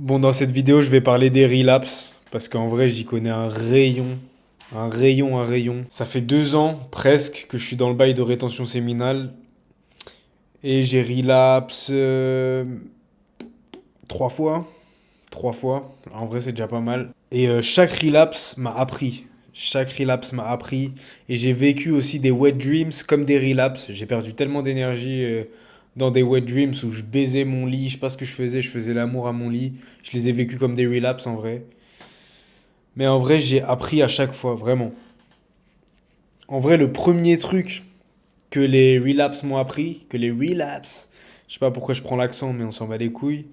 Bon, dans cette vidéo, je vais parler des relapses, parce qu'en vrai, j'y connais un rayon, un rayon, un rayon. Ça fait 2 ans, presque, que je suis dans le bail de rétention séminale, et j'ai relapse 3 fois. 3 fois. En vrai, c'est déjà pas mal. Et chaque relapse m'a appris. Chaque relapse m'a appris. Et j'ai vécu aussi des wet dreams comme des relapses. J'ai perdu tellement d'énergie dans des wet dreams où je baisais mon lit. Je sais pas ce que je faisais l'amour à mon lit. Je les ai vécus comme des relapses en vrai. Mais en vrai, j'ai appris à chaque fois, vraiment. En vrai, le premier truc que les relapses m'ont appris, que les relapses, je sais pas pourquoi je prends l'accent, mais on s'en bat les couilles,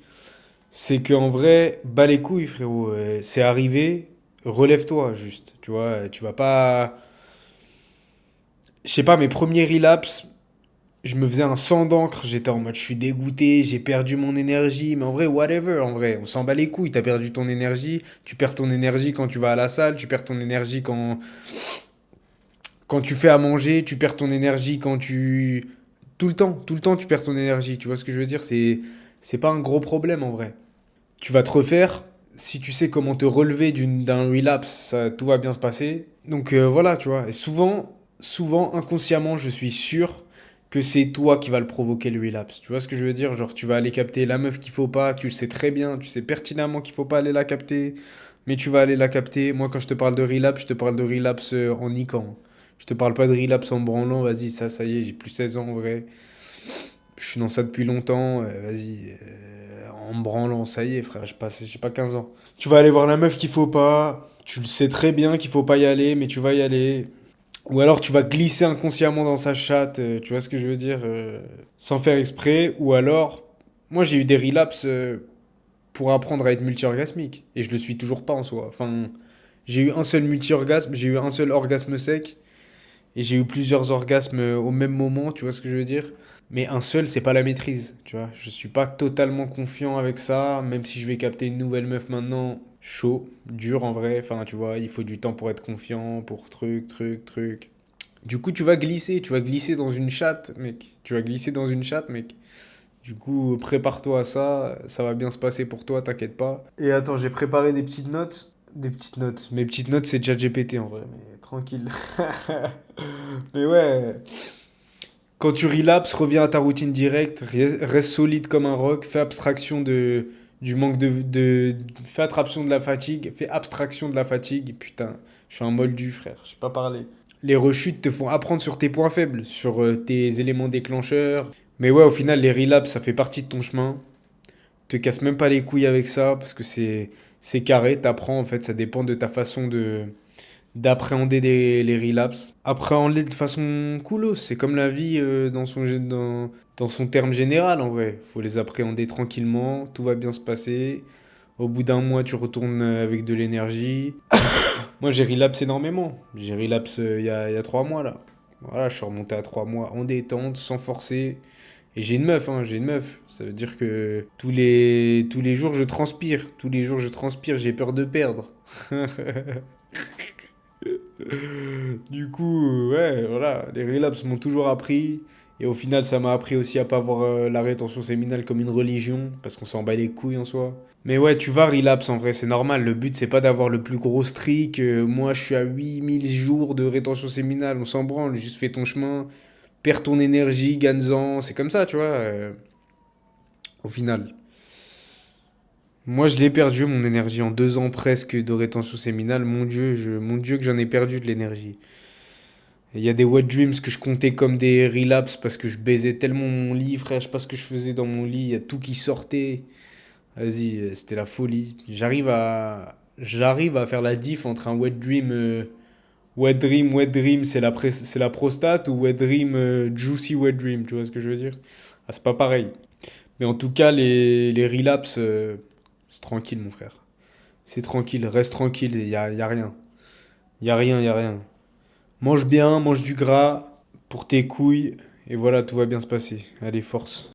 c'est qu'en vrai, bas les couilles, frérot. C'est arrivé, relève-toi juste. Tu vois, tu vas pas. Je sais pas, mes premiers relapses, je me faisais un sang d'encre. J'étais en mode, je suis dégoûté, j'ai perdu mon énergie. Mais en vrai, whatever, en vrai, on s'en bat les couilles. T'as perdu ton énergie. Tu perds ton énergie quand tu vas à la salle. Tu perds ton énergie quand tu fais à manger. Tu perds ton énergie quand tu. Tout le temps, tu perds ton énergie. Tu vois ce que je veux dire? C'est pas un gros problème en vrai. Tu vas te refaire. Si tu sais comment te relever d'un relapse, tout va bien se passer. Donc voilà, tu vois. Et souvent, inconsciemment, je suis sûr que c'est toi qui va le provoquer le relapse. Tu vois ce que je veux dire? Genre, tu vas aller capter la meuf qu'il faut pas. Tu le sais très bien. Tu sais pertinemment qu'il faut pas aller la capter. Mais tu vas aller la capter. Moi, quand je te parle de relapse, je te parle de relapse en niquant. Je te parle pas de relapse en branlant. Vas-y, ça y est, j'ai plus 16 ans en vrai. Je suis dans ça depuis longtemps, vas-y, en me branlant, ça y est, frère, j'ai pas 15 ans. Tu vas aller voir la meuf qu'il faut pas, tu le sais très bien qu'il faut pas y aller, mais tu vas y aller. Ou alors tu vas glisser inconsciemment dans sa chatte, tu vois ce que je veux dire, sans faire exprès. Ou alors, moi j'ai eu des relapses pour apprendre à être multi-orgasmique, et je le suis toujours pas en soi. Enfin, j'ai eu un seul multi-orgasme, j'ai eu un seul orgasme sec, et j'ai eu plusieurs orgasmes au même moment, tu vois ce que je veux dire? Mais un seul, c'est pas la maîtrise, tu vois. Je suis pas totalement confiant avec ça, même si je vais capter une nouvelle meuf maintenant. Chaud, dur en vrai. Enfin, tu vois, il faut du temps pour être confiant, pour truc. Du coup, tu vas glisser dans une chatte, mec. Tu vas glisser dans une chatte, mec. Du coup, prépare-toi à ça, ça va bien se passer pour toi, t'inquiète pas. Et attends, j'ai préparé des petites notes. Des petites notes. Mes petites notes, c'est déjà GPT en vrai, mais tranquille. Mais ouais, quand tu relapses, reviens à ta routine directe, reste solide comme un roc, fais abstraction du manque fais abstraction de la fatigue, fais abstraction de la fatigue. Putain, je suis un moldu, frère, je sais pas parler. Les rechutes te font apprendre sur tes points faibles, sur tes éléments déclencheurs. Mais ouais, au final, les relapses, ça fait partie de ton chemin. Te casse même pas les couilles avec ça, parce que c'est carré, t'apprends en fait, ça dépend de ta façon d'appréhender les relapses. Appréhender de façon coolos, c'est comme la vie dans son terme général en vrai. Faut les appréhender tranquillement, tout va bien se passer. Au bout d'un mois, tu retournes avec de l'énergie. Moi, j'ai relapse énormément. J'ai relapse il y a 3 mois là. Voilà, je suis remonté à 3 mois en détente, sans forcer. Et j'ai une meuf, hein, j'ai une meuf. Ça veut dire que tous les jours, je transpire. Tous les jours, je transpire, j'ai peur de perdre. Du coup, ouais, voilà, les relapses m'ont toujours appris. Et au final, ça m'a appris aussi à pas voir la rétention séminale comme une religion, parce qu'on s'en bat les couilles en soi. Mais ouais, tu vas relapse en vrai, c'est normal. Le but, c'est pas d'avoir le plus gros streak. Moi, je suis à 8 000 jours de rétention séminale, on s'en branle. Juste fais ton chemin, perds ton énergie, gagne-en. C'est comme ça, tu vois, au final. Moi, je l'ai perdu, mon énergie, en 2 ans presque de rétention séminale. Mon Dieu que j'en ai perdu de l'énergie. Il y a des wet dreams que je comptais comme des relapses parce que je baisais tellement mon lit, frère. Je sais pas ce que je faisais dans mon lit. Il y a tout qui sortait. Vas-y, c'était la folie. J'arrive à faire la diff entre un wet dream, wet dream, c'est la prostate ou wet dream, juicy wet dream. Tu vois ce que je veux dire? Ah, c'est pas pareil. Mais en tout cas, les relapses, c'est tranquille, mon frère. C'est tranquille, reste tranquille. Y a rien. Y a rien. Mange bien, mange du gras pour tes couilles. Et voilà, tout va bien se passer. Allez, force.